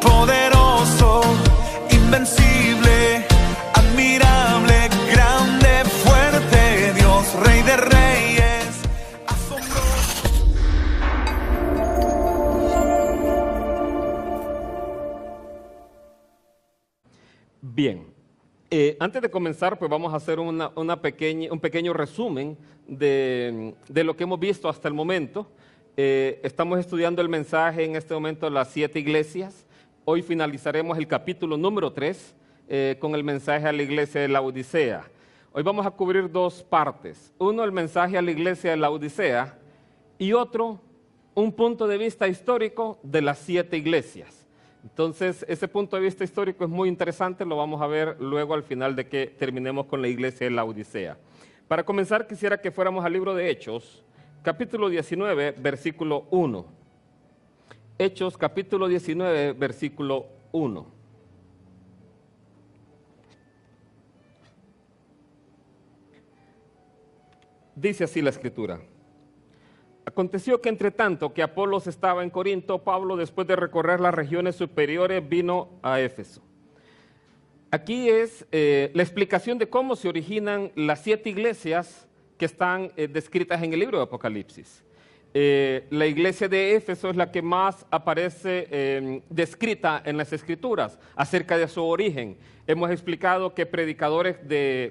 Poderoso, invencible, admirable, grande, fuerte, Dios, Rey de Reyes, asombroso. Bien, antes de comenzar, pues vamos a hacer un pequeño resumen de lo que hemos visto hasta el momento. Estamos estudiando el mensaje en este momento de las 7 iglesias. Hoy finalizaremos el capítulo número 3 con el mensaje a la iglesia de la Odisea. Hoy vamos a cubrir 2 partes. Uno, el mensaje a la iglesia de la Odisea, y otro, un punto de vista histórico de las 7 iglesias. Entonces, ese punto de vista histórico es muy interesante, lo vamos a ver luego al final de que terminemos con la iglesia de la Odisea. Para comenzar, quisiera que fuéramos al libro de Hechos, capítulo 19, versículo 1. Hechos, capítulo 19, versículo 1. Dice así la Escritura. Aconteció que entre tanto que Apolos estaba en Corinto, Pablo, después de recorrer las regiones superiores, vino a Éfeso. Aquí es la explicación de cómo se originan las 7 iglesias que están descritas en el libro de Apocalipsis. La iglesia de Éfeso es la que más aparece descrita en las Escrituras acerca de su origen. Hemos explicado que predicadores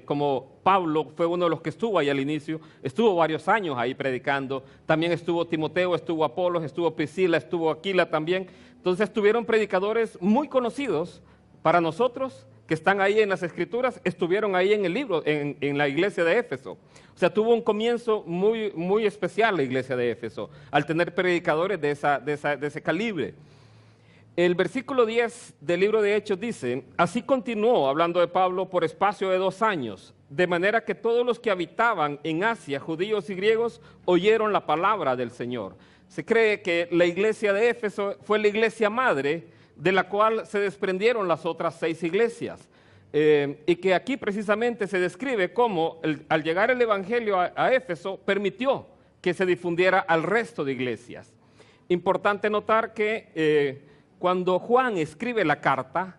como Pablo fue uno de los que estuvo ahí al inicio, estuvo varios años ahí predicando, también estuvo Timoteo, estuvo Apolos, estuvo Priscila, estuvo Aquila también. Entonces estuvieron predicadores muy conocidos para nosotros que están ahí en las Escrituras, estuvieron ahí en el libro, en la iglesia de Éfeso. O sea, tuvo un comienzo muy, muy especial la iglesia de Éfeso, al tener predicadores de ese calibre. El versículo 10 del libro de Hechos dice, así continuó, hablando de Pablo, por espacio de 2 años, de manera que todos los que habitaban en Asia, judíos y griegos, oyeron la palabra del Señor. Se cree que la iglesia de Éfeso fue la iglesia madre, de la cual se desprendieron las otras 6 iglesias. Y que aquí precisamente se describe cómo al llegar el evangelio a Éfeso permitió que se difundiera al resto de iglesias. Importante notar que cuando Juan escribe la carta,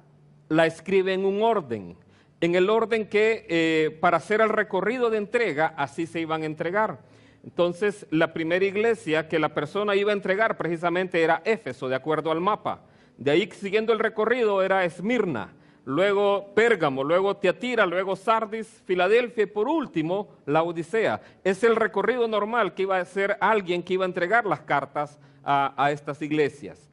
la escribe en un orden, en el orden que para hacer el recorrido de entrega, así se iban a entregar. Entonces, la primera iglesia que la persona iba a entregar precisamente era Éfeso, de acuerdo al mapa. De ahí, siguiendo el recorrido, era Esmirna, luego Pérgamo, luego Tiatira, luego Sardis, Filadelfia y por último la Odisea. Es el recorrido normal que iba a hacer alguien que iba a entregar las cartas a estas iglesias.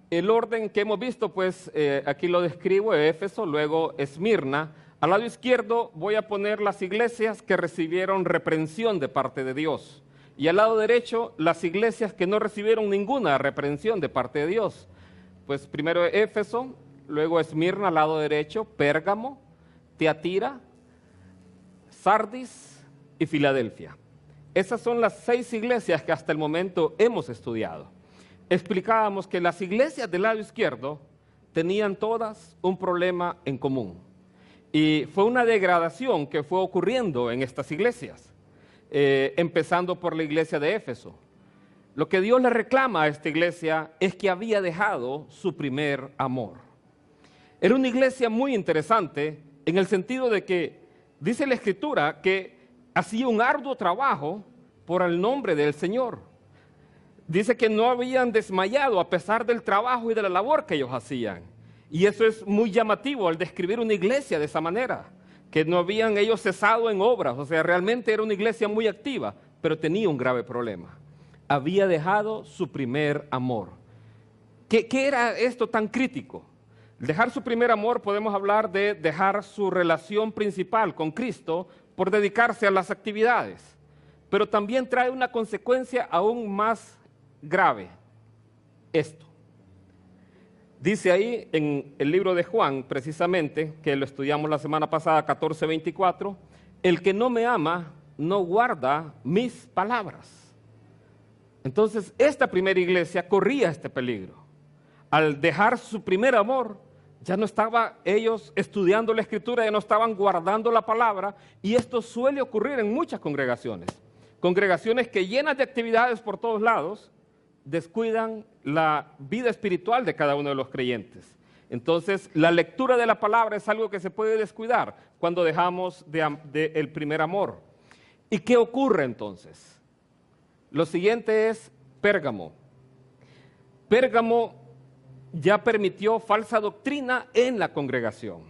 El orden que hemos visto, pues aquí lo describo, Éfeso, luego Esmirna. Al lado izquierdo voy a poner las iglesias que recibieron reprensión de parte de Dios. Y al lado derecho, las iglesias que no recibieron ninguna reprensión de parte de Dios. Pues primero Éfeso, luego Esmirna al lado derecho, Pérgamo, Tiatira, Sardis y Filadelfia. Esas son las 6 iglesias que hasta el momento hemos estudiado. Explicábamos que las iglesias del lado izquierdo tenían todas un problema en común. Y fue una degradación que fue ocurriendo en estas iglesias, empezando por la iglesia de Éfeso. Lo que Dios le reclama a esta iglesia es que había dejado su primer amor. Era una iglesia muy interesante en el sentido de que dice la Escritura que hacía un arduo trabajo por el nombre del Señor. Dice que no habían desmayado a pesar del trabajo y de la labor que ellos hacían. Y eso es muy llamativo al describir una iglesia de esa manera, que no habían ellos cesado en obras. O sea, realmente era una iglesia muy activa, pero tenía un grave problema. Había dejado su primer amor. ¿Qué era esto tan crítico? Dejar su primer amor, podemos hablar de dejar su relación principal con Cristo por dedicarse a las actividades. Pero también trae una consecuencia aún más grave. Esto. Dice ahí en el libro de Juan, precisamente, que lo estudiamos la semana pasada, 14:24, el que no me ama no guarda mis palabras. Entonces, esta primera iglesia corría este peligro. Al dejar su primer amor, Ya no estaban ellos estudiando la Escritura, ya no estaban guardando la palabra, y esto suele ocurrir en muchas congregaciones. Congregaciones que llenas de actividades por todos lados, descuidan la vida espiritual de cada uno de los creyentes. Entonces, la lectura de la palabra es algo que se puede descuidar cuando dejamos el primer amor. ¿Y qué ocurre entonces? Lo siguiente es Pérgamo. Pérgamo ya permitió falsa doctrina en la congregación.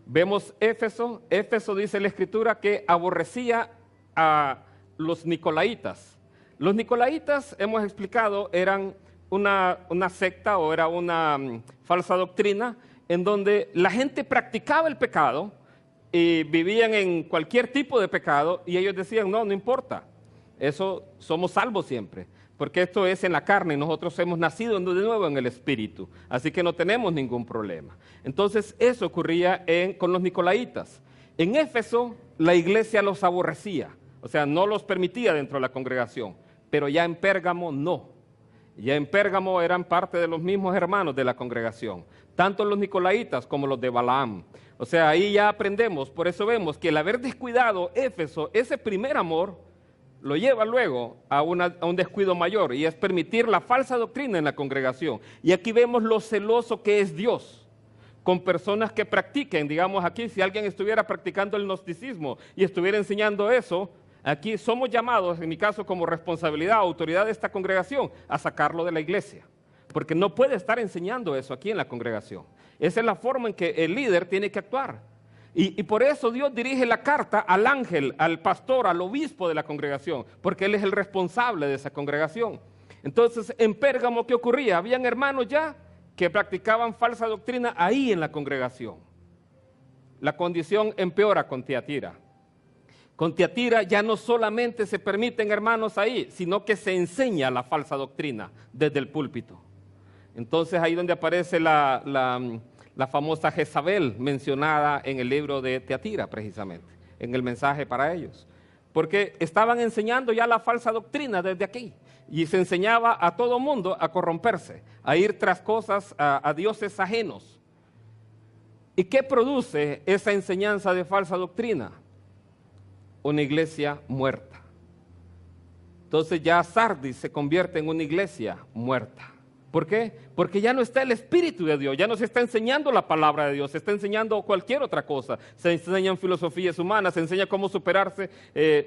Vemos Éfeso. Éfeso, dice la Escritura, que aborrecía a los nicolaitas. Los nicolaitas, hemos explicado, eran una secta o era una falsa doctrina en donde la gente practicaba el pecado y vivían en cualquier tipo de pecado, y ellos decían, no importa, eso somos salvos siempre, porque esto es en la carne y nosotros hemos nacido de nuevo en el Espíritu, así que no tenemos ningún problema. Entonces eso ocurría con los nicolaitas. En Éfeso la iglesia los aborrecía, o sea, no los permitía dentro de la congregación, pero ya en Pérgamo no. Ya en Pérgamo eran parte de los mismos hermanos de la congregación, tanto los nicolaitas como los de Balaam. O sea, ahí ya aprendemos, por eso vemos que el haber descuidado Éfeso, ese primer amor, lo lleva luego a un descuido mayor, y es permitir la falsa doctrina en la congregación. Y aquí vemos lo celoso que es Dios con personas que practiquen, digamos aquí, si alguien estuviera practicando el gnosticismo y estuviera enseñando eso, aquí somos llamados, en mi caso como responsabilidad, autoridad de esta congregación, a sacarlo de la iglesia, porque no puede estar enseñando eso aquí en la congregación. Esa es la forma en que el líder tiene que actuar. Y por eso Dios dirige la carta al ángel, al pastor, al obispo de la congregación, porque él es el responsable de esa congregación. Entonces, en Pérgamo, ¿qué ocurría? Habían hermanos ya que practicaban falsa doctrina ahí en la congregación. La condición empeora con Tiatira. Con Tiatira ya no solamente se permiten hermanos ahí, sino que se enseña la falsa doctrina desde el púlpito. Entonces ahí donde aparece la famosa Jezabel mencionada en el libro de Tiatira precisamente, en el mensaje para ellos. Porque estaban enseñando ya la falsa doctrina desde aquí, y se enseñaba a todo mundo a corromperse, a ir tras cosas, a dioses ajenos. ¿Y qué produce esa enseñanza de falsa doctrina? Una iglesia muerta. Entonces ya Sardis se convierte en una iglesia muerta. ¿Por qué? Porque ya no está el Espíritu de Dios, ya no se está enseñando la palabra de Dios, se está enseñando cualquier otra cosa. Se enseñan filosofías humanas, se enseña cómo superarse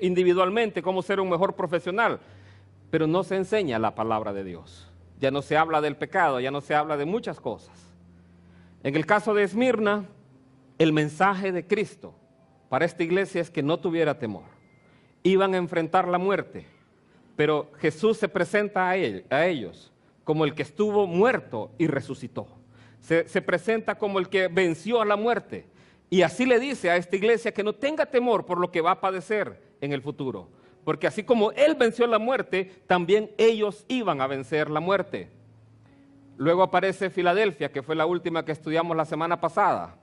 individualmente, cómo ser un mejor profesional, pero no se enseña la palabra de Dios. Ya no se habla del pecado, ya no se habla de muchas cosas. En el caso de Esmirna, el mensaje de Cristo para esta iglesia es que no tuviera temor. Iban a enfrentar la muerte, pero Jesús se presenta a ellos como el que estuvo muerto y resucitó. Se presenta como el que venció a la muerte, y así le dice a esta iglesia que no tenga temor por lo que va a padecer en el futuro, porque así como Él venció la muerte, también ellos iban a vencer la muerte. Luego aparece Filadelfia, que fue la última que estudiamos la semana pasada.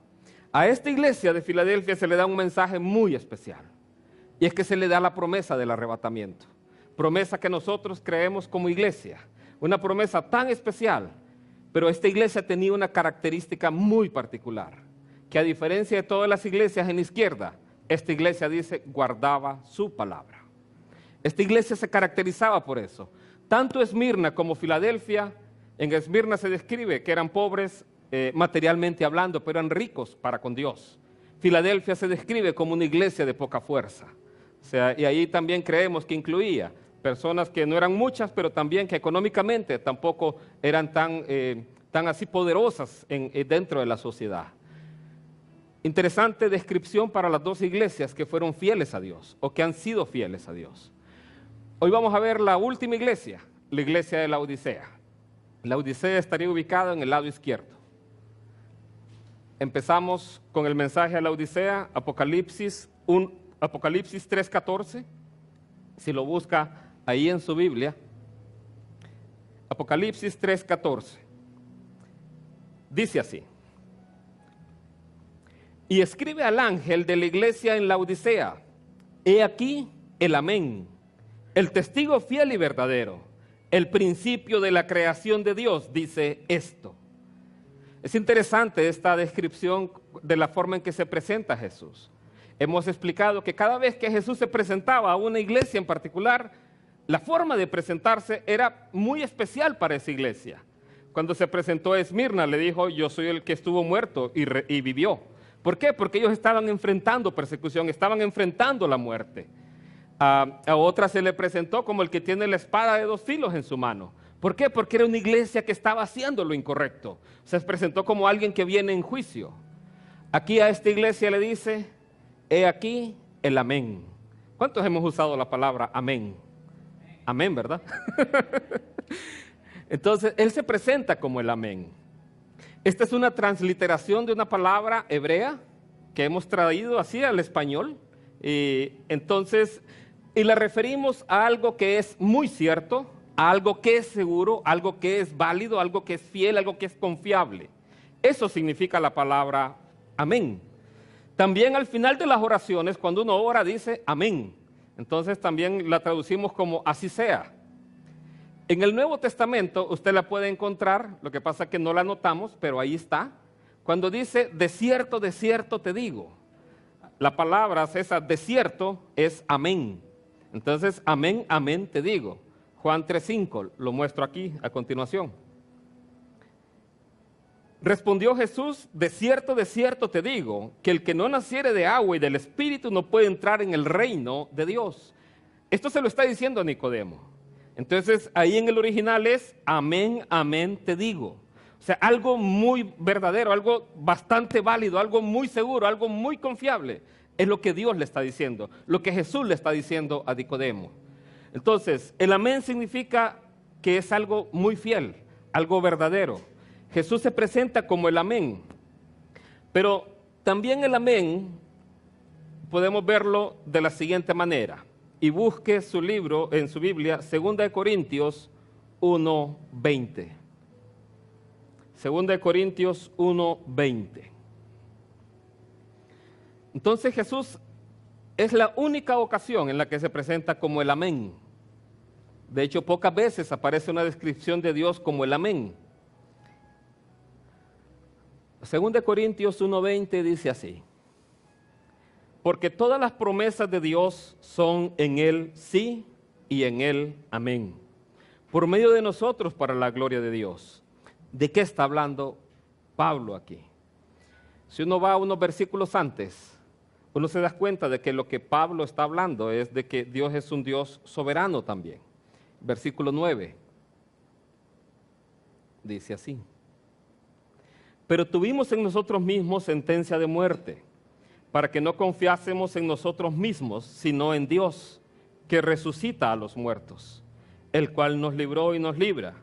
A esta iglesia de Filadelfia se le da un mensaje muy especial, y es que se le da la promesa del arrebatamiento, promesa que nosotros creemos como iglesia, una promesa tan especial, pero esta iglesia tenía una característica muy particular, que a diferencia de todas las iglesias en la izquierda, esta iglesia dice, guardaba su palabra. Esta iglesia se caracterizaba por eso. Tanto Esmirna como Filadelfia, en Esmirna se describe que eran pobres materialmente hablando, pero eran ricos para con Dios. Filadelfia se describe como una iglesia de poca fuerza. O sea, y ahí también creemos que incluía personas que no eran muchas, pero también que económicamente tampoco eran tan así poderosas dentro de la sociedad. Interesante descripción para las dos iglesias que fueron fieles a Dios, o que han sido fieles a Dios. Hoy vamos a ver la última iglesia, la iglesia de la Odisea. La Odisea estaría ubicada en el lado izquierdo. Empezamos con el mensaje a la Odisea, Apocalipsis 3:14. Si lo busca ahí en su Biblia, Apocalipsis 3:14. Dice así: y escribe al ángel de la iglesia en la Odisea, he aquí el amén, el testigo fiel y verdadero, el principio de la creación de Dios, dice esto. Es interesante esta descripción de la forma en que se presenta Jesús. Hemos explicado que cada vez que Jesús se presentaba a una iglesia en particular, la forma de presentarse era muy especial para esa iglesia. Cuando se presentó a Esmirna, le dijo: yo soy el que estuvo muerto y vivió. ¿Por qué? Porque ellos estaban enfrentando persecución, estaban enfrentando la muerte. A otra se le presentó como el que tiene la espada de 2 filos en su mano. ¿Por qué? Porque era una iglesia que estaba haciendo lo incorrecto. Se presentó como alguien que viene en juicio. Aquí a esta iglesia le dice: he aquí el amén. ¿Cuántos hemos usado la palabra amén? Amén, ¿verdad? Entonces, él se presenta como el amén. Esta es una transliteración de una palabra hebrea que hemos traído así al español. Y la referimos a algo que es muy cierto, a algo que es seguro, algo que es válido, algo que es fiel, algo que es confiable. Eso significa la palabra amén. También al final de las oraciones, cuando uno ora, dice amén. Entonces también la traducimos como así sea. En el Nuevo Testamento usted la puede encontrar, lo que pasa es que no la anotamos, pero ahí está. Cuando dice de cierto te digo. La palabra esa de cierto es amén. Entonces, amén, amén te digo. Juan 3:5, lo muestro aquí a continuación. Respondió Jesús: de cierto te digo, que el que no naciere de agua y del Espíritu no puede entrar en el reino de Dios. Esto se lo está diciendo a Nicodemo. Entonces, ahí en el original es amén, amén te digo. O sea, algo muy verdadero, algo bastante válido, algo muy seguro, algo muy confiable. Es lo que Dios le está diciendo, lo que Jesús le está diciendo a Nicodemo. Entonces, el amén significa que es algo muy fiel, algo verdadero. Jesús se presenta como el amén, pero también el amén podemos verlo de la siguiente manera. Y busque su libro en su Biblia, 2 Corintios 1:20. 2 Corintios 1:20. Entonces Jesús es la única ocasión en la que se presenta como el amén. De hecho, pocas veces aparece una descripción de Dios como el amén. 2 Corintios 1:20 dice así: porque todas las promesas de Dios son en Él sí y en Él amén, por medio de nosotros para la gloria de Dios. ¿De qué está hablando Pablo aquí? Si uno va a unos versículos antes, uno se da cuenta de que lo que Pablo está hablando es de que Dios es un Dios soberano también. Versículo 9 dice así: pero tuvimos en nosotros mismos sentencia de muerte, para que no confiásemos en nosotros mismos, sino en Dios, que resucita a los muertos, el cual nos libró y nos libra,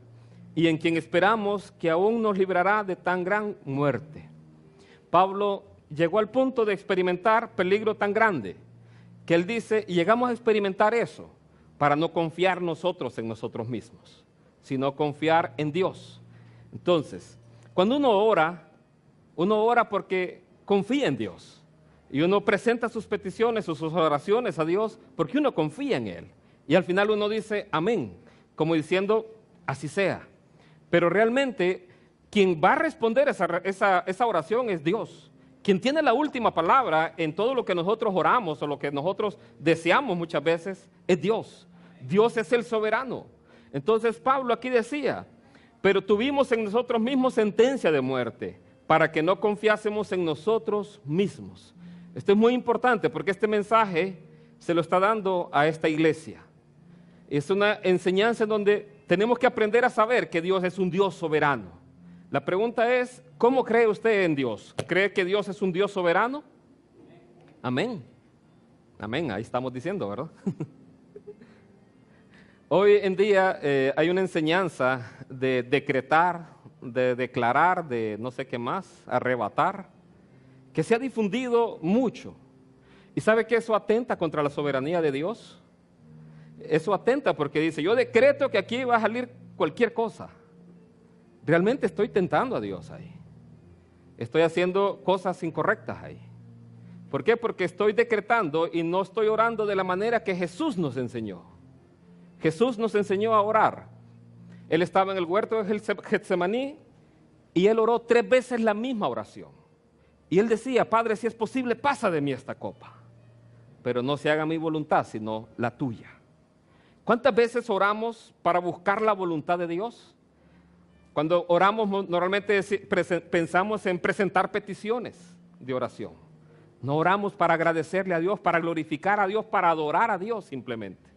y en quien esperamos que aún nos librará de tan gran muerte. Pablo llegó al punto de experimentar peligro tan grande, que él dice, y llegamos a experimentar eso, para no confiar nosotros en nosotros mismos, sino confiar en Dios. Entonces, cuando uno ora porque confía en Dios. Y uno presenta sus peticiones o sus oraciones a Dios porque uno confía en Él. Y al final uno dice amén, como diciendo así sea. Pero realmente quien va a responder esa oración es Dios. Quien tiene la última palabra en todo lo que nosotros oramos o lo que nosotros deseamos muchas veces es Dios. Dios es el soberano. Entonces Pablo aquí decía, pero tuvimos en nosotros mismos sentencia de muerte, para que no confiásemos en nosotros mismos. Esto es muy importante porque este mensaje se lo está dando a esta iglesia. Es una enseñanza en donde tenemos que aprender a saber que Dios es un Dios soberano. La pregunta es, ¿cómo cree usted en Dios? ¿Cree que Dios es un Dios soberano? Amén. Amén, ahí estamos diciendo, ¿verdad? Hoy en día hay una enseñanza de decretar, de declarar, de no sé qué más, arrebatar, que se ha difundido mucho. ¿Y sabe que eso atenta contra la soberanía de Dios? Eso atenta porque dice, yo decreto que aquí va a salir cualquier cosa. Realmente estoy tentando a Dios ahí. Estoy haciendo cosas incorrectas ahí. ¿Por qué? Porque estoy decretando y no estoy orando de la manera que Jesús nos enseñó. Jesús nos enseñó a orar. Él estaba en el huerto de Getsemaní Y él oró 3 veces la misma oración. Y él decía, Padre, si es posible, pasa de mí esta copa, pero no se haga mi voluntad, sino la tuya. ¿Cuántas veces oramos para buscar la voluntad de Dios? Cuando oramos, normalmente pensamos en presentar peticiones de oración. No oramos para agradecerle a Dios, para glorificar a Dios, para adorar a Dios simplemente.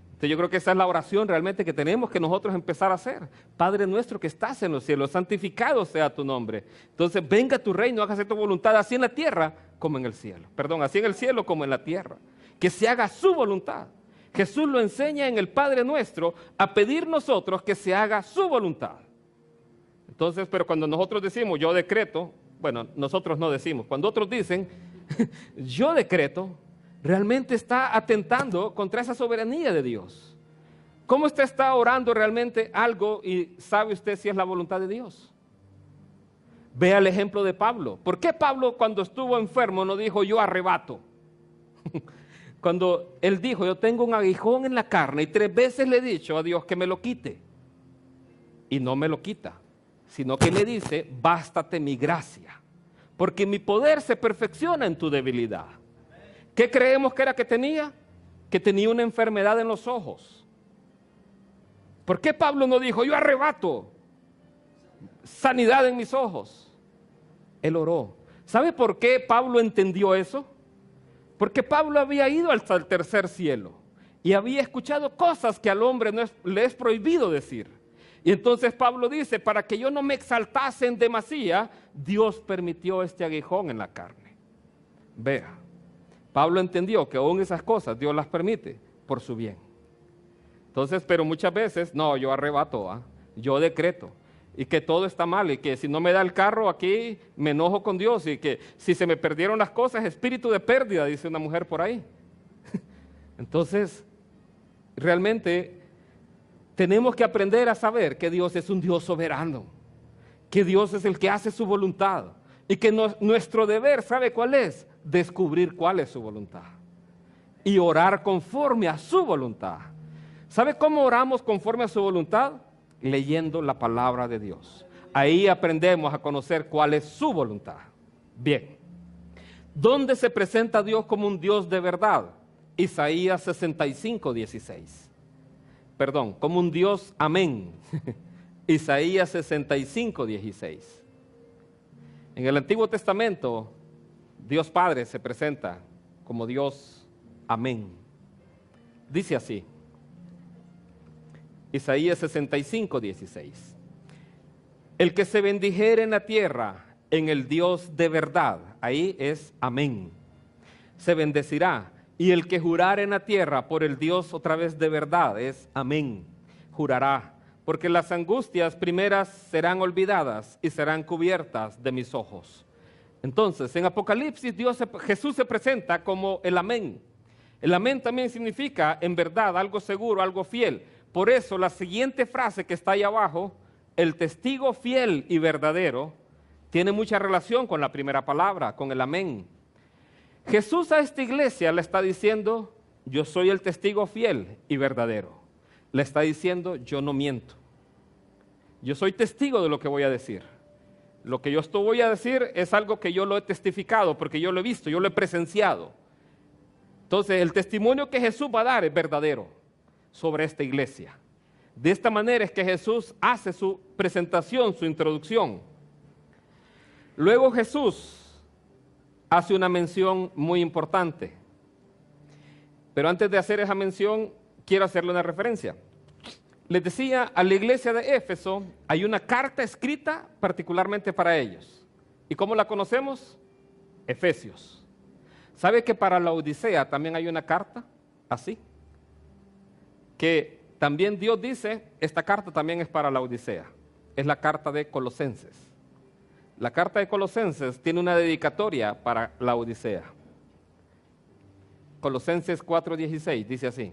Entonces yo creo que esa es la oración realmente que tenemos que nosotros empezar a hacer. Padre nuestro que estás en los cielos, santificado sea tu nombre. Entonces venga tu reino, hágase tu voluntad, así en la tierra como en el cielo. Perdón, así en el cielo como en la tierra. Que se haga su voluntad. Jesús lo enseña en el Padre Nuestro a pedir nosotros que se haga su voluntad. Entonces, pero cuando nosotros decimos yo decreto, bueno, nosotros no decimos, cuando otros dicen yo decreto, realmente está atentando contra esa soberanía de Dios. ¿Cómo usted está orando realmente algo y sabe usted si es la voluntad de Dios? Vea el ejemplo de Pablo. ¿Por qué Pablo cuando estuvo enfermo no dijo yo arrebato? Cuando él dijo yo tengo un aguijón en la carne y 3 veces le he dicho a Dios que me lo quite. Y no me lo quita, sino que le dice bástate mi gracia, porque mi poder se perfecciona en tu debilidad. ¿Qué creemos que era que tenía? Que tenía una enfermedad en los ojos. ¿Por qué Pablo no dijo, yo arrebato sanidad en mis ojos? Él oró. ¿Sabe por qué Pablo entendió eso? Porque Pablo había ido hasta el tercer cielo y había escuchado cosas que al hombre le es prohibido decir. Y entonces Pablo dice, para que yo no me exaltase en demasía, Dios permitió este aguijón en la carne. Vea. Pablo entendió que aún esas cosas Dios las permite por su bien. Entonces, pero muchas veces, no, yo arrebato, yo decreto, y que todo está mal, y que si no me da el carro aquí, me enojo con Dios, y que si se me perdieron las cosas, espíritu de pérdida, dice una mujer por ahí. Entonces, realmente, tenemos que aprender a saber que Dios es un Dios soberano, que Dios es el que hace su voluntad, y que nuestro deber, ¿sabe cuál es? Descubrir cuál es su voluntad y orar conforme a su voluntad. ¿Sabe cómo oramos conforme a su voluntad? Leyendo la palabra de Dios. Ahí aprendemos a conocer cuál es su voluntad. Bien, ¿dónde se presenta Dios como un Dios de verdad? Isaías 65:16. Perdón, como un Dios amén. Isaías 65:16. En el Antiguo Testamento, Dios Padre se presenta como Dios amén. Dice así, Isaías 65:16. El que se bendijere en la tierra en el Dios de verdad, ahí es amén, se bendecirá. Y el que jurare en la tierra por el Dios otra vez de verdad, es amén, jurará. Porque las angustias primeras serán olvidadas y serán cubiertas de mis ojos. Entonces, en Apocalipsis, Jesús se presenta como el amén. El amén también significa, en verdad, algo seguro, algo fiel. Por eso, la siguiente frase que está ahí abajo, el testigo fiel y verdadero, tiene mucha relación con la primera palabra, con el amén. Jesús a esta iglesia le está diciendo, yo soy el testigo fiel y verdadero. Le está diciendo, yo no miento. Yo soy testigo de lo que voy a decir. Lo que yo voy a decir es algo que yo lo he testificado, porque yo lo he visto, yo lo he presenciado. Entonces, el testimonio que Jesús va a dar es verdadero sobre esta iglesia. De esta manera es que Jesús hace su presentación, su introducción. Luego Jesús hace una mención muy importante. Pero antes de hacer esa mención, quiero hacerle una referencia. Les decía, a la iglesia de Éfeso hay una carta escrita particularmente para ellos. ¿Y cómo la conocemos? Efesios. ¿Sabe que para la Odisea también hay una carta así? Que también Dios dice, esta carta también es para la Odisea. Es la carta de Colosenses. La carta de Colosenses tiene una dedicatoria para la Odisea. Colosenses 4:16 dice así.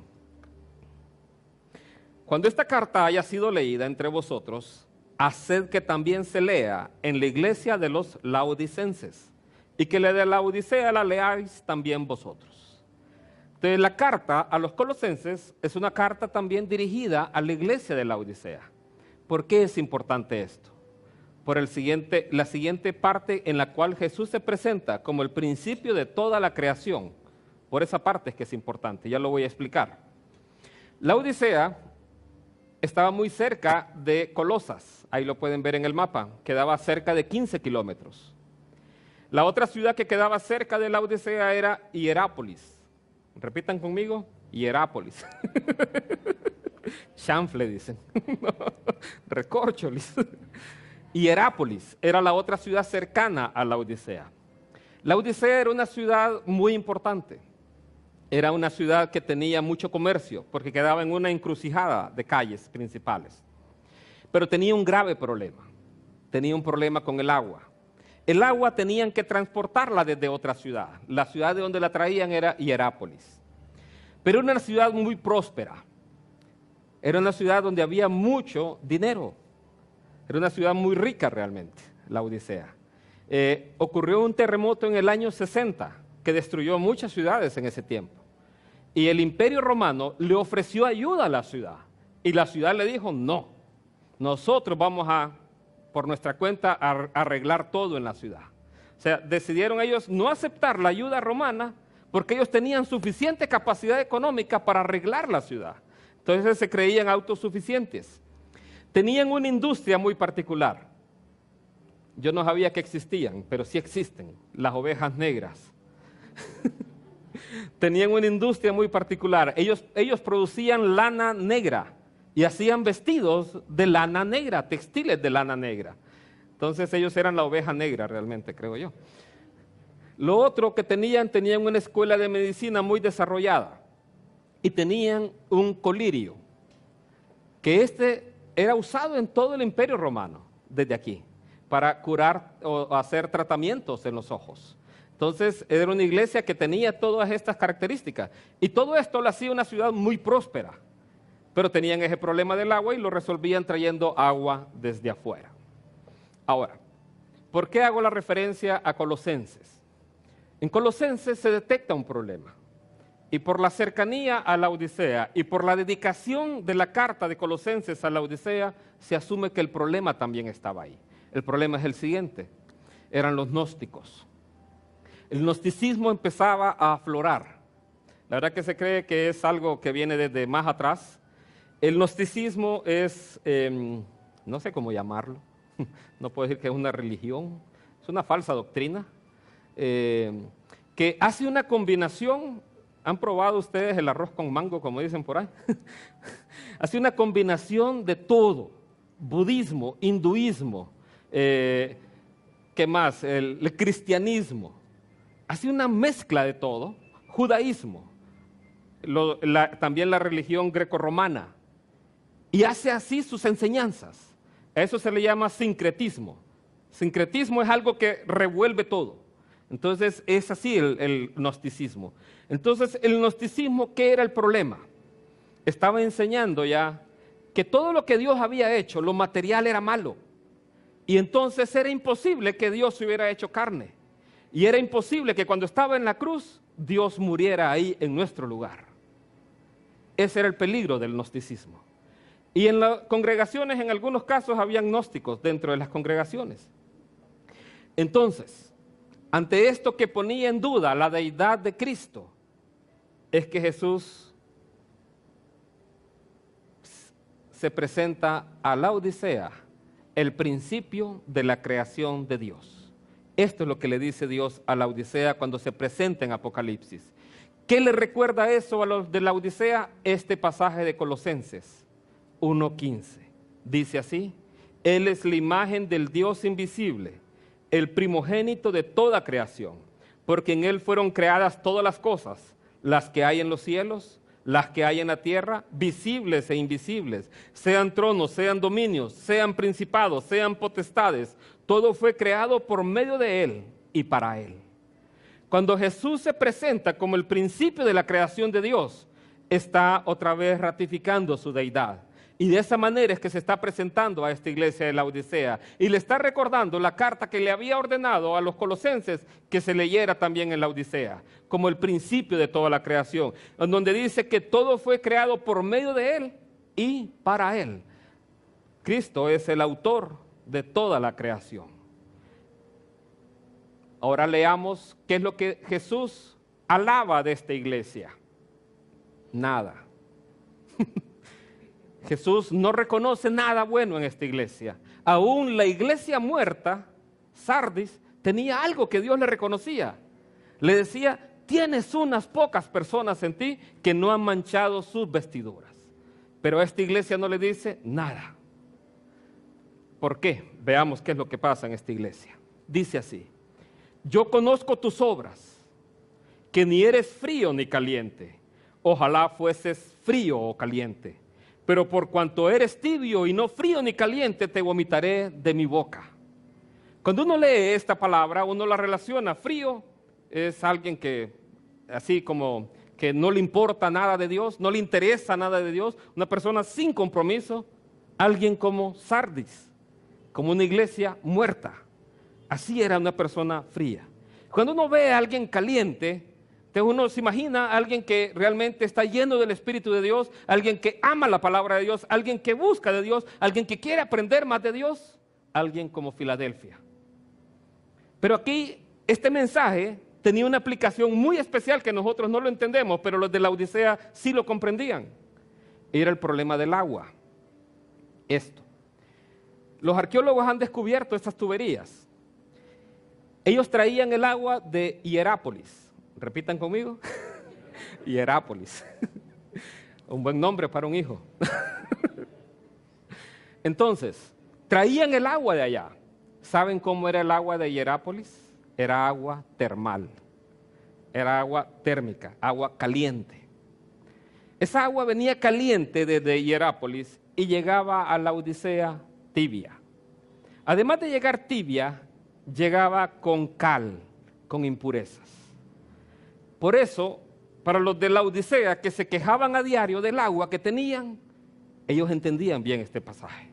Cuando esta carta haya sido leída entre vosotros, haced que también se lea en la iglesia de los laodicenses, y que la de la Odisea la leáis también vosotros. Entonces, la carta a los colosenses es una carta también dirigida a la iglesia de la Odisea. ¿Por qué es importante esto? por la siguiente parte en la cual Jesús se presenta como el principio de toda la creación. Por esa parte es que es importante, ya lo voy a explicar. La Odisea estaba muy cerca de Colosas, ahí lo pueden ver en el mapa, quedaba cerca de 15 kilómetros. La otra ciudad que quedaba cerca de la Odisea era Hierápolis. Repitan conmigo, Hierápolis. Chanfle dicen, Recórcholis. Hierápolis era la otra ciudad cercana a la Odisea. La Odisea era una ciudad muy importante. Era una ciudad que tenía mucho comercio, porque quedaba en una encrucijada de calles principales. Pero tenía un grave problema. Tenía un problema con el agua. El agua tenían que transportarla desde otra ciudad. La ciudad de donde la traían era Hierápolis. Pero era una ciudad muy próspera. Era una ciudad donde había mucho dinero. Era una ciudad muy rica realmente, la Odisea. Ocurrió un terremoto en el año 60 que destruyó muchas ciudades en ese tiempo. Y el Imperio Romano le ofreció ayuda a la ciudad. Y la ciudad le dijo, no, nosotros vamos a, por nuestra cuenta, a arreglar todo en la ciudad. O sea, decidieron ellos no aceptar la ayuda romana porque ellos tenían suficiente capacidad económica para arreglar la ciudad. Entonces se creían autosuficientes. Tenían una industria muy particular. Yo no sabía que existían, pero sí existen, las ovejas negras. Tenían una industria muy particular. Ellos producían lana negra y hacían vestidos de lana negra, textiles de lana negra. Entonces ellos eran la oveja negra realmente, creo yo. Lo otro que tenían una escuela de medicina muy desarrollada y tenían un colirio, que era usado en todo el Imperio Romano, desde aquí, para curar o hacer tratamientos en los ojos. Entonces, era una iglesia que tenía todas estas características. Y todo esto lo hacía una ciudad muy próspera. Pero tenían ese problema del agua y lo resolvían trayendo agua desde afuera. Ahora, ¿por qué hago la referencia a Colosenses? En Colosenses se detecta un problema. Y por la cercanía a la Odisea y por la dedicación de la carta de Colosenses a la Odisea, se asume que el problema también estaba ahí. El problema es el siguiente, eran los gnósticos. El gnosticismo empezaba a aflorar. La verdad que se cree que es algo que viene desde más atrás. El gnosticismo es, no sé cómo llamarlo, no puedo decir que es una religión, es una falsa doctrina, que hace una combinación. ¿Han probado ustedes el arroz con mango, como dicen por ahí? Hace una combinación de todo, budismo, hinduismo, ¿qué más? El cristianismo. Hace una mezcla de todo, judaísmo, también la religión grecorromana, y hace así sus enseñanzas. A eso se le llama sincretismo. Sincretismo es algo que revuelve todo. Entonces es así el gnosticismo. Entonces el gnosticismo, ¿qué era el problema? Estaba enseñando ya que todo lo que Dios había hecho, lo material era malo. Y entonces era imposible que Dios se hubiera hecho carne. Y era imposible que cuando estaba en la cruz, Dios muriera ahí en nuestro lugar. Ese era el peligro del gnosticismo. Y en las congregaciones, en algunos casos, habían gnósticos dentro de las congregaciones. Entonces, ante esto que ponía en duda la deidad de Cristo, es que Jesús se presenta a la Odisea, el principio de la creación de Dios. Esto es lo que le dice Dios a la Odisea cuando se presenta en Apocalipsis. ¿Qué le recuerda eso a los de la Odisea? Este pasaje de Colosenses 1:15. Dice así: Él es la imagen del Dios invisible, el primogénito de toda creación, porque en Él fueron creadas todas las cosas, las que hay en los cielos, las que hay en la tierra, visibles e invisibles, sean tronos, sean dominios, sean principados, sean potestades. Todo fue creado por medio de Él y para Él. Cuando Jesús se presenta como el principio de la creación de Dios, está otra vez ratificando su deidad. Y de esa manera es que se está presentando a esta iglesia de la Odisea. Y le está recordando la carta que le había ordenado a los colosenses que se leyera también en la Odisea, como el principio de toda la creación, en donde dice que todo fue creado por medio de Él y para Él. Cristo es el autor de toda la creación. Ahora leamos qué es lo que Jesús alaba de esta iglesia. Nada. Jesús no reconoce nada bueno en esta iglesia. Aún la iglesia muerta, Sardis, tenía algo que Dios le reconocía. Le decía: tienes unas pocas personas en ti que no han manchado sus vestiduras. Pero a esta iglesia no le dice nada. ¿Por qué? Veamos qué es lo que pasa en esta iglesia. Dice así: yo conozco tus obras, que ni eres frío ni caliente. Ojalá fueses frío o caliente. Pero por cuanto eres tibio y no frío ni caliente, te vomitaré de mi boca. Cuando uno lee esta palabra, uno la relaciona. Frío es alguien que, así como que no le importa nada de Dios, no le interesa nada de Dios, una persona sin compromiso, alguien como Sardis, como una iglesia muerta. Así era una persona fría. Cuando uno ve a alguien caliente, entonces uno se imagina a alguien que realmente está lleno del Espíritu de Dios, alguien que ama la palabra de Dios, alguien que busca de Dios, alguien que quiere aprender más de Dios, alguien como Filadelfia. Pero aquí este mensaje tenía una aplicación muy especial que nosotros no lo entendemos, pero los de la Odisea sí lo comprendían. Era el problema del agua. Esto. Los arqueólogos han descubierto estas tuberías. Ellos traían el agua de Hierápolis. Repitan conmigo. Hierápolis. Un buen nombre para un hijo. Entonces, traían el agua de allá. ¿Saben cómo era el agua de Hierápolis? Era agua termal. Era agua térmica, agua caliente. Esa agua venía caliente desde Hierápolis y llegaba a la Odisea tibia. Además de llegar tibia, llegaba con cal, con impurezas. Por eso, para los de la Odisea que se quejaban a diario del agua que tenían, ellos entendían bien este pasaje.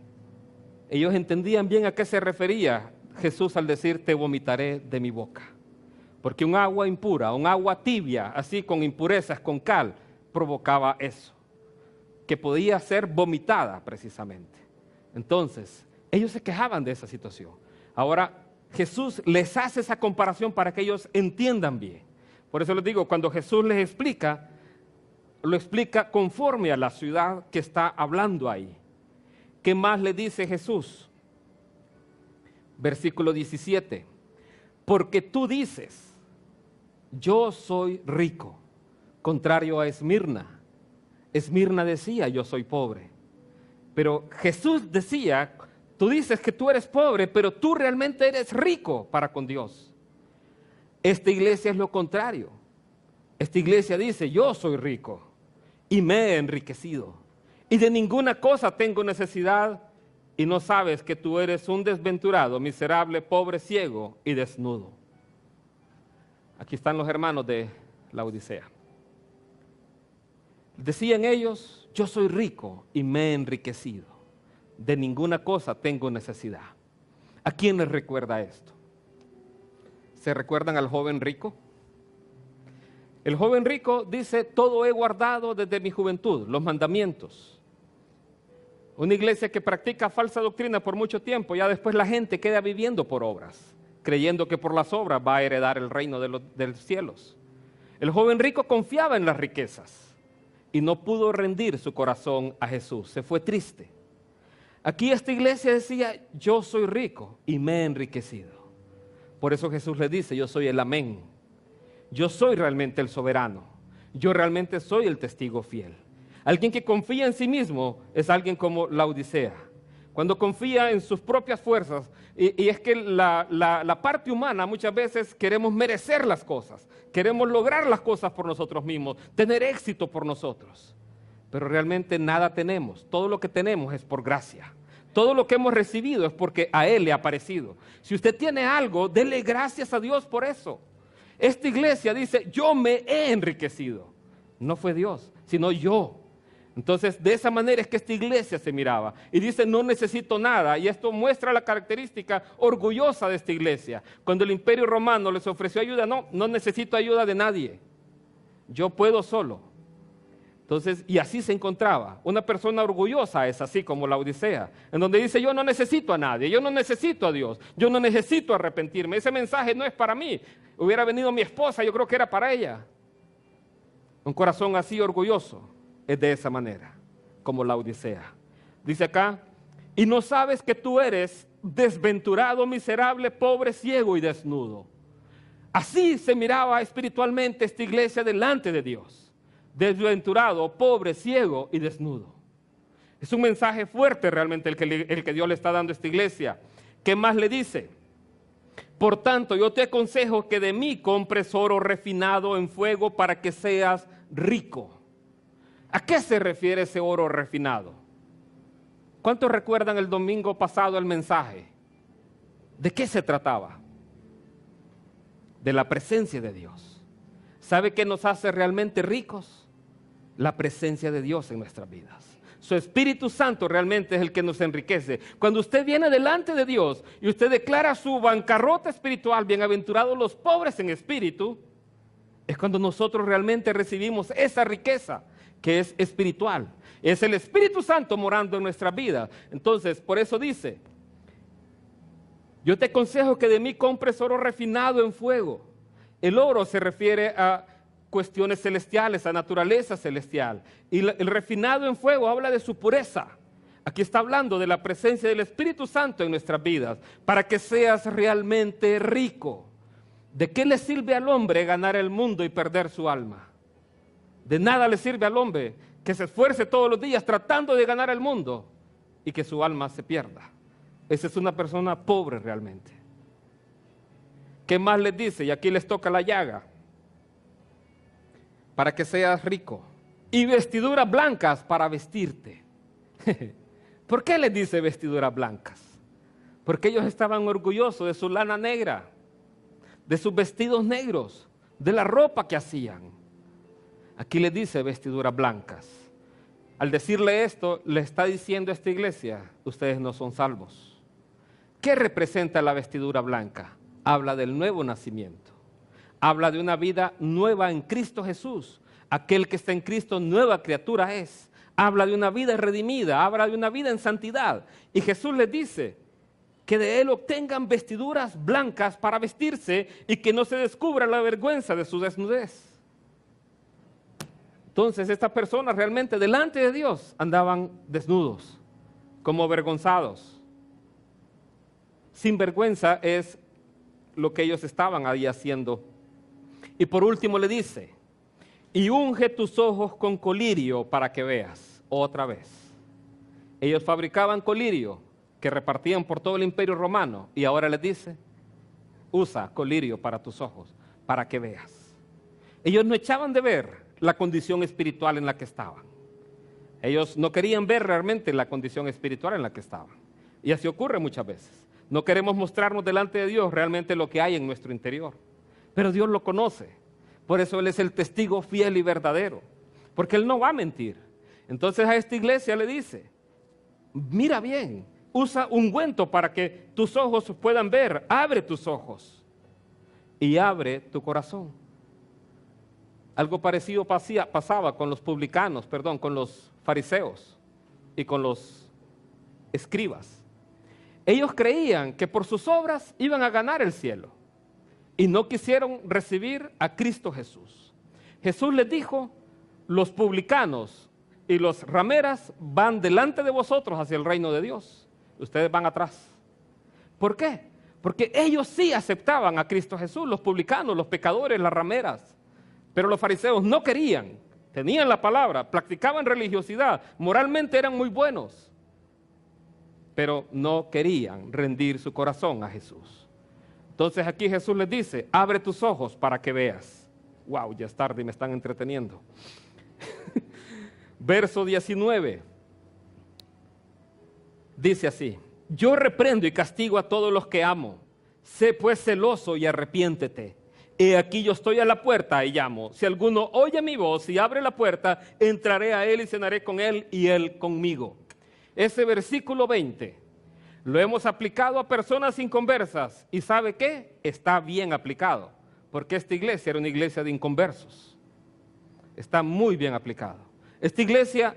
Ellos entendían bien a qué se refería Jesús al decir: te vomitaré de mi boca. Porque un agua impura, un agua tibia, así con impurezas, con cal, provocaba eso, que podía ser vomitada precisamente. Entonces, ellos se quejaban de esa situación. Ahora, Jesús les hace esa comparación para que ellos entiendan bien. Por eso les digo, cuando Jesús les explica, lo explica conforme a la ciudad que está hablando ahí. ¿Qué más le dice Jesús? Versículo 17. Porque tú dices: yo soy rico, contrario a Esmirna. Esmirna decía: yo soy pobre. Pero Jesús decía: tú dices que tú eres pobre, pero tú realmente eres rico para con Dios. Esta iglesia es lo contrario. Esta iglesia dice: yo soy rico y me he enriquecido y de ninguna cosa tengo necesidad, y no sabes que tú eres un desventurado, miserable, pobre, ciego y desnudo. Aquí están los hermanos de la Odisea. Decían ellos: yo soy rico y me he enriquecido, de ninguna cosa tengo necesidad. ¿A quién les recuerda esto? ¿Se recuerdan al joven rico? El joven rico dice: todo he guardado desde mi juventud, los mandamientos. Una iglesia que practica falsa doctrina por mucho tiempo, ya después la gente queda viviendo por obras, creyendo que por las obras va a heredar el reino de los cielos. El joven rico confiaba en las riquezas y no pudo rendir su corazón a Jesús, se fue triste. Aquí esta iglesia decía: yo soy rico y me he enriquecido. Por eso Jesús le dice: yo soy el amén. Yo soy realmente el soberano. Yo realmente soy el testigo fiel. Alguien que confía en sí mismo es alguien como la Odisea. Cuando confía en sus propias fuerzas, y es que la parte humana muchas veces queremos merecer las cosas, queremos lograr las cosas por nosotros mismos, tener éxito por nosotros. Pero realmente nada tenemos. Todo lo que tenemos es por gracia. Todo lo que hemos recibido es porque a Él le ha parecido. Si usted tiene algo, dele gracias a Dios por eso. Esta iglesia dice: yo me he enriquecido. No fue Dios, sino yo. Entonces, de esa manera es que esta iglesia se miraba. Y dice: no necesito nada. Y esto muestra la característica orgullosa de esta iglesia. Cuando el Imperio Romano les ofreció ayuda: no necesito ayuda de nadie. Yo puedo solo. Entonces, y así se encontraba. Una persona orgullosa es así como la Odisea, en donde dice: yo no necesito a nadie, yo no necesito a Dios, yo no necesito arrepentirme, ese mensaje no es para mí. Hubiera venido mi esposa, yo creo que era para ella. Un corazón así orgulloso es de esa manera, como la Odisea. Dice acá: y no sabes que tú eres desventurado, miserable, pobre, ciego y desnudo. Así se miraba espiritualmente esta iglesia delante de Dios. Desventurado, pobre, ciego y desnudo. Es un mensaje fuerte realmente el que Dios le está dando a esta iglesia. ¿Qué más le dice? Por tanto, yo te aconsejo que de mí compres oro refinado en fuego para que seas rico. ¿A qué se refiere ese oro refinado? ¿Cuántos recuerdan el domingo pasado el mensaje? ¿De qué se trataba? De la presencia de Dios. ¿Sabe qué nos hace realmente ricos? La presencia de Dios en nuestras vidas. Su Espíritu Santo realmente es el que nos enriquece. Cuando usted viene delante de Dios y usted declara su bancarrota espiritual, bienaventurados los pobres en espíritu, es cuando nosotros realmente recibimos esa riqueza que es espiritual. Es el Espíritu Santo morando en nuestra vida. Entonces, por eso dice: yo te aconsejo que de mí compres oro refinado en fuego. El oro se refiere a cuestiones celestiales, a naturaleza celestial. Y el refinado en fuego habla de su pureza. Aquí está hablando de la presencia del Espíritu Santo en nuestras vidas, para que seas realmente rico. ¿De qué le sirve al hombre ganar el mundo y perder su alma? De nada le sirve al hombre que se esfuerce todos los días tratando de ganar el mundo y que su alma se pierda. Esa es una persona pobre realmente. ¿Qué más les dice? Y aquí les toca la llaga. Para que seas rico. Y vestiduras blancas para vestirte. ¿Por qué les dice vestiduras blancas? Porque ellos estaban orgullosos de su lana negra, de sus vestidos negros, de la ropa que hacían. Aquí les dice vestiduras blancas. Al decirle esto, le está diciendo a esta iglesia: ustedes no son salvos. ¿Qué representa la vestidura blanca? Habla del nuevo nacimiento. Habla de una vida nueva en Cristo Jesús. Aquel que está en Cristo, nueva criatura es. Habla de una vida redimida, habla de una vida en santidad. Y Jesús les dice que de Él obtengan vestiduras blancas para vestirse y que no se descubra la vergüenza de su desnudez. Entonces estas personas realmente delante de Dios andaban desnudos, como avergonzados. Sin vergüenza es lo que ellos estaban ahí haciendo. Y por último le dice: y unge tus ojos con colirio para que veas. Otra vez. Ellos fabricaban colirio que repartían por todo el imperio romano, y ahora les dice: usa colirio para tus ojos, para que veas. Ellos no echaban de ver la condición espiritual en la que estaban. Ellos no querían ver realmente la condición espiritual en la que estaban. Y así ocurre muchas veces. No queremos mostrarnos delante de Dios realmente lo que hay en nuestro interior. Pero Dios lo conoce. Por eso Él es el testigo fiel y verdadero. Porque Él no va a mentir. Entonces a esta iglesia le dice: mira bien, usa ungüento para que tus ojos puedan ver. Abre tus ojos y abre tu corazón. Algo parecido pasaba con los publicanos, con los fariseos y con los escribas. Ellos creían que por sus obras iban a ganar el cielo y no quisieron recibir a Cristo Jesús. Jesús les dijo: los publicanos y los rameras van delante de vosotros hacia el reino de Dios. Ustedes van atrás. ¿Por qué? Porque ellos sí aceptaban a Cristo Jesús, los publicanos, los pecadores, las rameras. Pero los fariseos no querían, tenían la palabra, practicaban religiosidad, moralmente eran muy buenos, pero no querían rendir su corazón a Jesús. Entonces aquí Jesús les dice: abre tus ojos para que veas. Wow, ya es tarde y me están entreteniendo. Verso 19. Dice así: yo reprendo y castigo a todos los que amo. Sé pues celoso y arrepiéntete. He aquí yo estoy a la puerta y llamo. Si alguno oye mi voz y abre la puerta, entraré a él y cenaré con él y él conmigo. Ese versículo 20 lo hemos aplicado a personas inconversas. ¿Y sabe qué? Está bien aplicado, porque esta iglesia era una iglesia de inconversos. Está muy bien aplicado. Esta iglesia,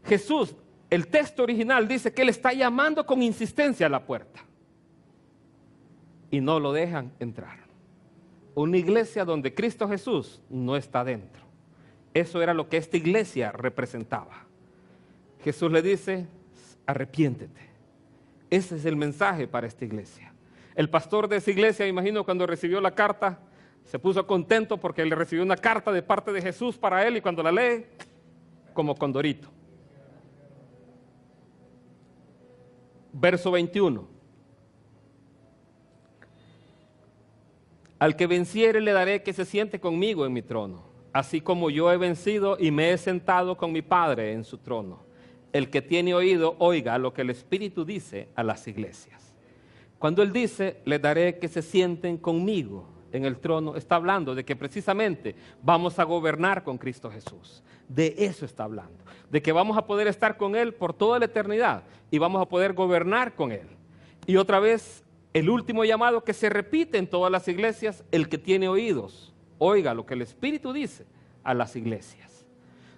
Jesús, el texto original dice que Él está llamando con insistencia a la puerta. Y no lo dejan entrar. Una iglesia donde Cristo Jesús no está dentro. Eso era lo que esta iglesia representaba. Jesús le dice, arrepiéntete. Ese es el mensaje para esta iglesia. El pastor de esa iglesia, imagino, cuando recibió la carta, se puso contento porque le recibió una carta de parte de Jesús para él, y cuando la lee, como condorito. Verso 21. Al que venciere le daré que se siente conmigo en mi trono, así como yo he vencido y me he sentado con mi Padre en su trono. El que tiene oído, oiga lo que el Espíritu dice a las iglesias. Cuando Él dice, le daré que se sienten conmigo en el trono, está hablando de que precisamente vamos a gobernar con Cristo Jesús. De eso está hablando, de que vamos a poder estar con Él por toda la eternidad y vamos a poder gobernar con Él. Y otra vez, el último llamado que se repite en todas las iglesias, el que tiene oídos, oiga lo que el Espíritu dice a las iglesias.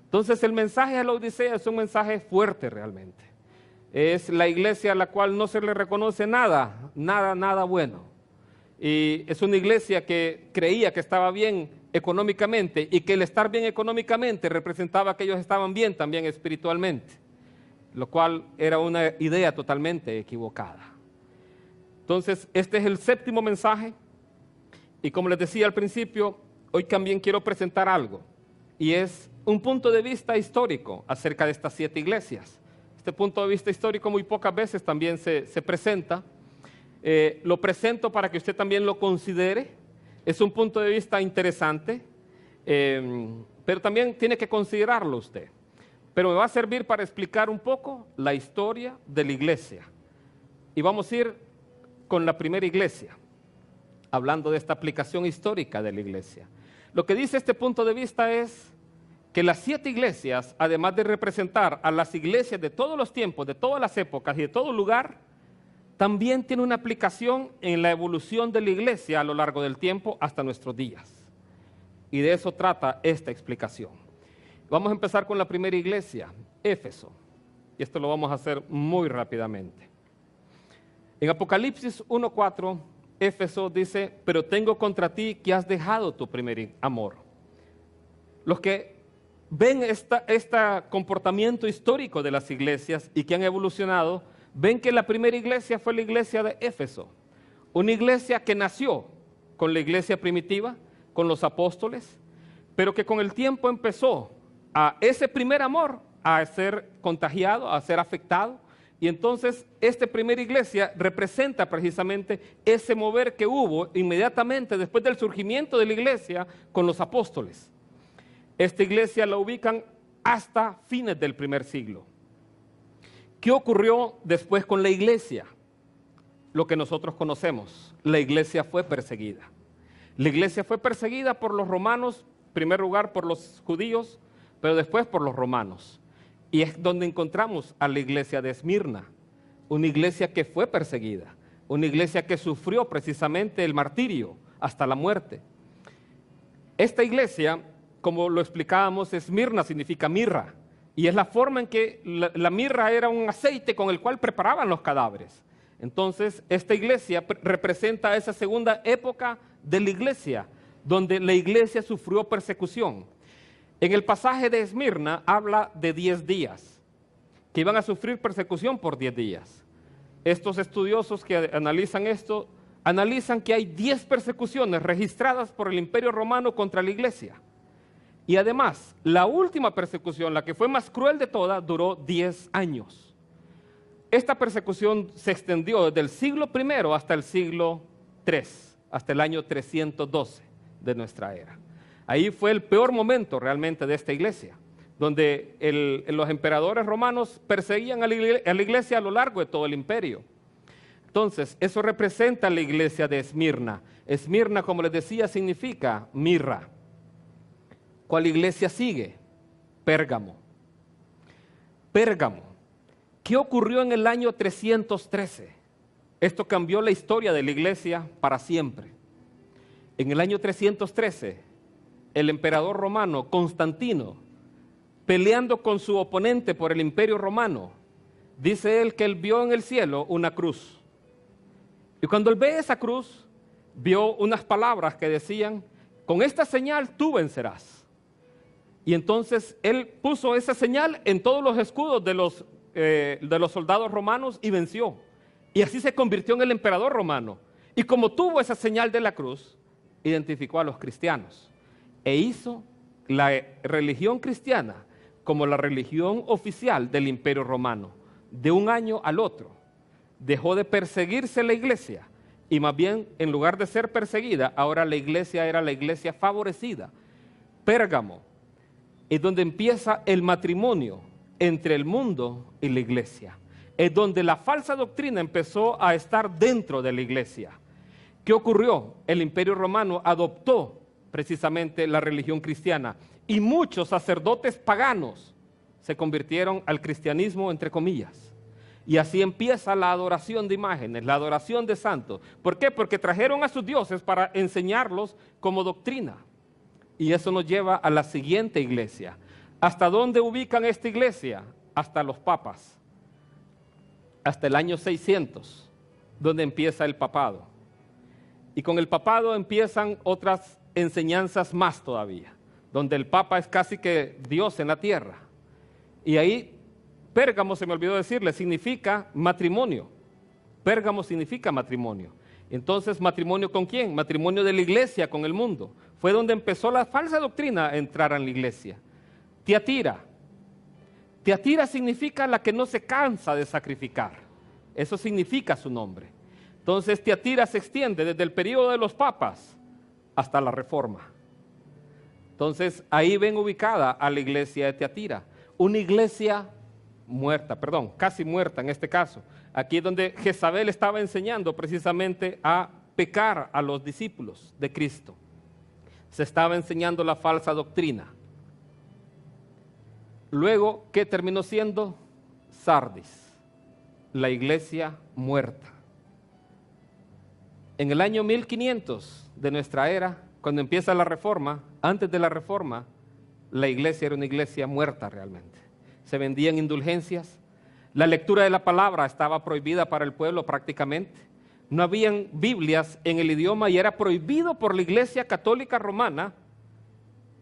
Entonces el mensaje a la Odisea es un mensaje fuerte realmente. Es la iglesia a la cual no se le reconoce nada bueno. Y es una iglesia que creía que estaba bien económicamente y que el estar bien económicamente representaba que ellos estaban bien también espiritualmente, lo cual era una idea totalmente equivocada. Entonces, este es el séptimo mensaje y como les decía al principio, hoy también quiero presentar algo y es un punto de vista histórico acerca de estas 7 iglesias. Este punto de vista histórico muy pocas veces también se presenta. Lo presento para que usted también lo considere. Es un punto de vista interesante, pero también tiene que considerarlo usted. Pero me va a servir para explicar un poco la historia de la iglesia. Y vamos a ir con la primera iglesia, hablando de esta aplicación histórica de la iglesia. Lo que dice este punto de vista es que las 7 iglesias, además de representar a las iglesias de todos los tiempos, de todas las épocas y de todo lugar, también tiene una aplicación en la evolución de la iglesia a lo largo del tiempo hasta nuestros días. Y de eso trata esta explicación. Vamos a empezar con la primera iglesia, Éfeso. Y esto lo vamos a hacer muy rápidamente. En Apocalipsis 1:4, Éfeso dice, pero tengo contra ti que has dejado tu primer amor. Los que ven este comportamiento histórico de las iglesias y que han evolucionado, ven que la primera iglesia fue la iglesia de Éfeso, una iglesia que nació con la iglesia primitiva, con los apóstoles, pero que con el tiempo empezó a ese primer amor a ser contagiado, a ser afectado, y entonces esta primera iglesia representa precisamente ese mover que hubo inmediatamente después del surgimiento de la iglesia con los apóstoles. Esta iglesia la ubican hasta fines del primer siglo. ¿Qué ocurrió después con la iglesia? Lo que nosotros conocemos, la iglesia fue perseguida. La iglesia fue perseguida por los romanos, en primer lugar por los judíos, pero después por los romanos. Y es donde encontramos a la iglesia de Esmirna, una iglesia que fue perseguida, una iglesia que sufrió precisamente el martirio hasta la muerte. Esta iglesia, como lo explicábamos, Esmirna significa mirra, y es la forma en que la mirra era un aceite con el cual preparaban los cadáveres. Entonces, esta iglesia representa esa segunda época de la iglesia, donde la iglesia sufrió persecución. En el pasaje de Esmirna habla de 10 días, que iban a sufrir persecución por 10 días. Estos estudiosos que analizan esto, analizan que hay 10 persecuciones registradas por el Imperio Romano contra la iglesia. Y además, la última persecución, la que fue más cruel de todas, duró 10 años. Esta persecución se extendió desde el siglo I hasta el siglo III, hasta el año 312 de nuestra era. Ahí fue el peor momento realmente de esta iglesia, donde los emperadores romanos perseguían a la iglesia a lo largo de todo el imperio. Entonces, eso representa a la iglesia de Esmirna. Esmirna, como les decía, significa mirra. ¿Cuál iglesia sigue? Pérgamo. Pérgamo. ¿Qué ocurrió en el año 313? Esto cambió la historia de la iglesia para siempre. En el año 313, el emperador romano Constantino peleando con su oponente por el Imperio Romano, dice él que él vio en el cielo una cruz. Y cuando él ve esa cruz, vio unas palabras que decían: con esta señal tú vencerás. Y entonces él puso esa señal en todos los escudos de los soldados romanos y venció. Y así se convirtió en el emperador romano. Y como tuvo esa señal de la cruz, identificó a los cristianos e hizo la religión cristiana como la religión oficial del Imperio Romano. De un año al otro dejó de perseguirse la iglesia y más bien, en lugar de ser perseguida, ahora la iglesia era la iglesia favorecida. Pérgamo es donde empieza el matrimonio entre el mundo y la iglesia. Es donde la falsa doctrina empezó a estar dentro de la iglesia. ¿Qué ocurrió? El Imperio Romano adoptó precisamente la religión cristiana y muchos sacerdotes paganos se convirtieron al cristianismo, entre comillas. Y así empieza la adoración de imágenes, la adoración de santos. ¿Por qué? Porque trajeron a sus dioses para enseñarlos como doctrina. Y eso nos lleva a la siguiente iglesia. ¿Hasta dónde ubican esta iglesia? Hasta los papas. Hasta el año 600, donde empieza el papado. Y con el papado empiezan otras enseñanzas más todavía, donde el papa es casi que Dios en la tierra. Y ahí Pérgamo, se me olvidó decirle, significa matrimonio. Pérgamo significa matrimonio. Entonces, ¿matrimonio con quién? Matrimonio de la iglesia con el mundo. Fue donde empezó la falsa doctrina a entrar en la iglesia. Tiatira. Tiatira significa la que no se cansa de sacrificar. Eso significa su nombre. Entonces, Tiatira se extiende desde el periodo de los papas hasta la Reforma. Entonces, ahí ven ubicada a la iglesia de Tiatira. Una iglesia muerta, perdón, casi muerta en este caso. Aquí es donde Jezabel estaba enseñando precisamente a pecar a los discípulos de Cristo. Se estaba enseñando la falsa doctrina. Luego, ¿qué terminó siendo? Sardis, la iglesia muerta. En el año 1500 de nuestra era, cuando empieza la Reforma, antes de la Reforma, la iglesia era una iglesia muerta realmente. Se vendían indulgencias, la lectura de la palabra estaba prohibida para el pueblo prácticamente, no habían Biblias en el idioma y era prohibido por la Iglesia Católica Romana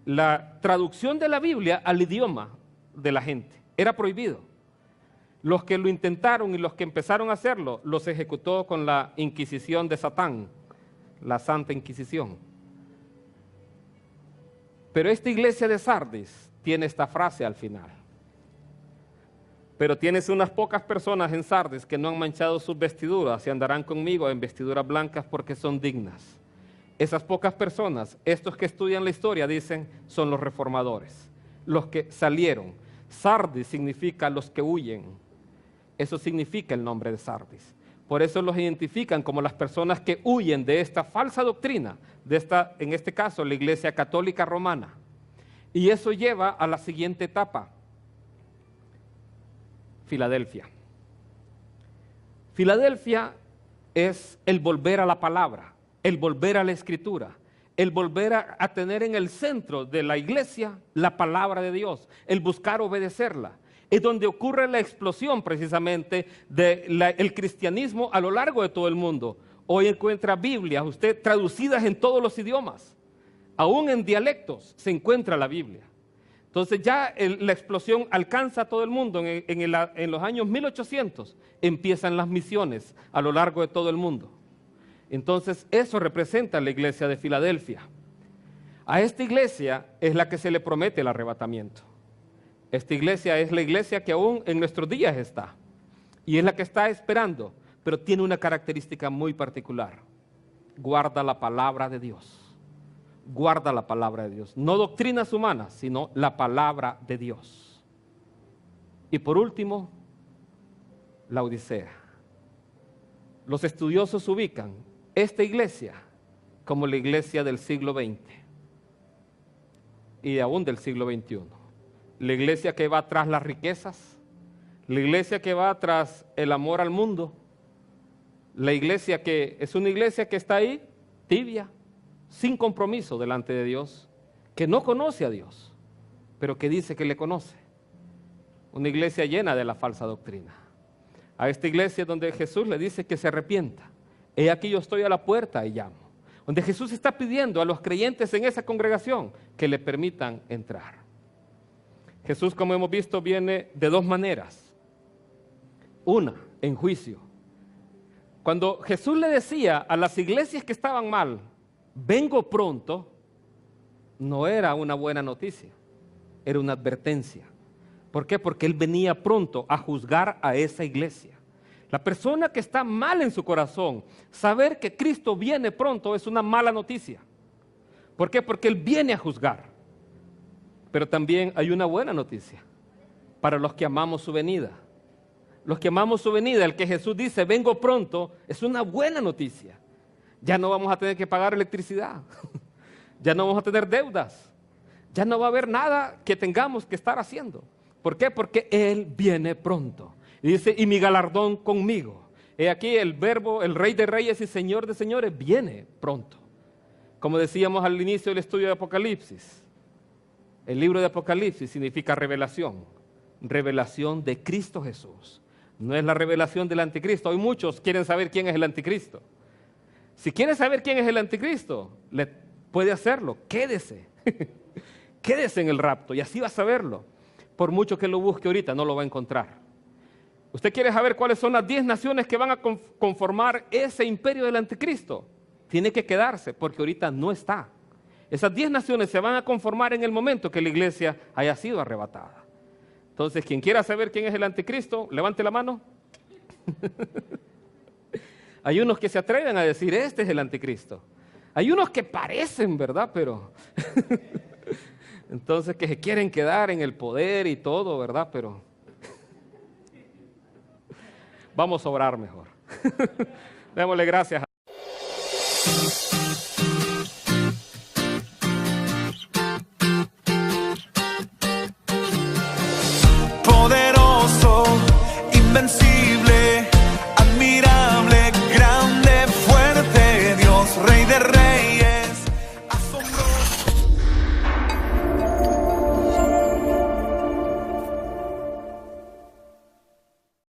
la traducción de la Biblia al idioma de la gente, era prohibido. Los que lo intentaron y los que empezaron a hacerlo, los ejecutó con la Inquisición de Satán, la Santa Inquisición. Pero esta iglesia de Sardis tiene esta frase al final. Pero tienes unas pocas personas en Sardis que no han manchado sus vestiduras y andarán conmigo en vestiduras blancas porque son dignas. Esas pocas personas, estos que estudian la historia, dicen, son los reformadores, los que salieron. Sardis significa los que huyen. Eso significa el nombre de Sardis. Por eso los identifican como las personas que huyen de esta falsa doctrina, en este caso, la Iglesia Católica Romana. Y eso lleva a la siguiente etapa. Filadelfia. Filadelfia es el volver a la palabra, el volver a la escritura, el volver a tener en el centro de la iglesia la palabra de Dios, el buscar obedecerla. Es donde ocurre la explosión precisamente del cristianismo a lo largo de todo el mundo. Hoy encuentra Biblias, usted traducidas en todos los idiomas, aún en dialectos se encuentra la Biblia. Entonces ya la explosión alcanza a todo el mundo. En los años 1800 empiezan las misiones a lo largo de todo el mundo. Entonces eso representa la iglesia de Filadelfia. A esta iglesia es la que se le promete el arrebatamiento. Esta iglesia es la iglesia que aún en nuestros días está. Y es la que está esperando, pero tiene una característica muy particular. Guarda la palabra de Dios. Guarda la palabra de Dios, no doctrinas humanas, sino la palabra de Dios. Y por último, la Odisea. Los estudiosos ubican esta iglesia como la iglesia del siglo XX y aún del siglo XXI. La iglesia que va tras las riquezas, la iglesia que va tras el amor al mundo, la iglesia que es una iglesia que está ahí, tibia, sin compromiso delante de Dios, que no conoce a Dios, pero que dice que le conoce. Una iglesia llena de la falsa doctrina. A esta iglesia donde Jesús le dice que se arrepienta. He aquí yo estoy a la puerta y llamo. Donde Jesús está pidiendo a los creyentes en esa congregación que le permitan entrar. Jesús, como hemos visto, viene de dos maneras. Una, en juicio. Cuando Jesús le decía a las iglesias que estaban mal, vengo pronto, no era una buena noticia, era una advertencia. ¿Por qué? Porque Él venía pronto a juzgar a esa iglesia. La persona que está mal en su corazón, saber que Cristo viene pronto es una mala noticia. ¿Por qué? Porque Él viene a juzgar. Pero también hay una buena noticia para los que amamos su venida. Los que amamos su venida, el que Jesús dice, vengo pronto, es una buena noticia. Ya no vamos a tener que pagar electricidad. Ya no vamos a tener deudas. Ya no va a haber nada que tengamos que estar haciendo. ¿Por qué? Porque Él viene pronto. Y dice, y mi galardón conmigo. He aquí el verbo, el Rey de Reyes y Señor de Señores, viene pronto. Como decíamos al inicio del estudio de Apocalipsis, el libro de Apocalipsis significa revelación. Revelación de Cristo Jesús. No es la revelación del anticristo. Hoy muchos quieren saber quién es el anticristo. Si quiere saber quién es el anticristo, puede hacerlo. Quédese. Quédese en el rapto y así va a saberlo. Por mucho que lo busque ahorita, no lo va a encontrar. ¿Usted quiere saber cuáles son las 10 naciones que van a conformar ese imperio del anticristo? Tiene que quedarse porque ahorita no está. Esas 10 naciones se van a conformar en el momento que la iglesia haya sido arrebatada. Entonces, quien quiera saber quién es el anticristo, levante la mano. Hay unos que se atreven a decir, este es el anticristo. Hay unos que parecen, ¿verdad? Pero entonces que se quieren quedar en el poder y todo, ¿verdad? Pero vamos a orar mejor. Démosle gracias a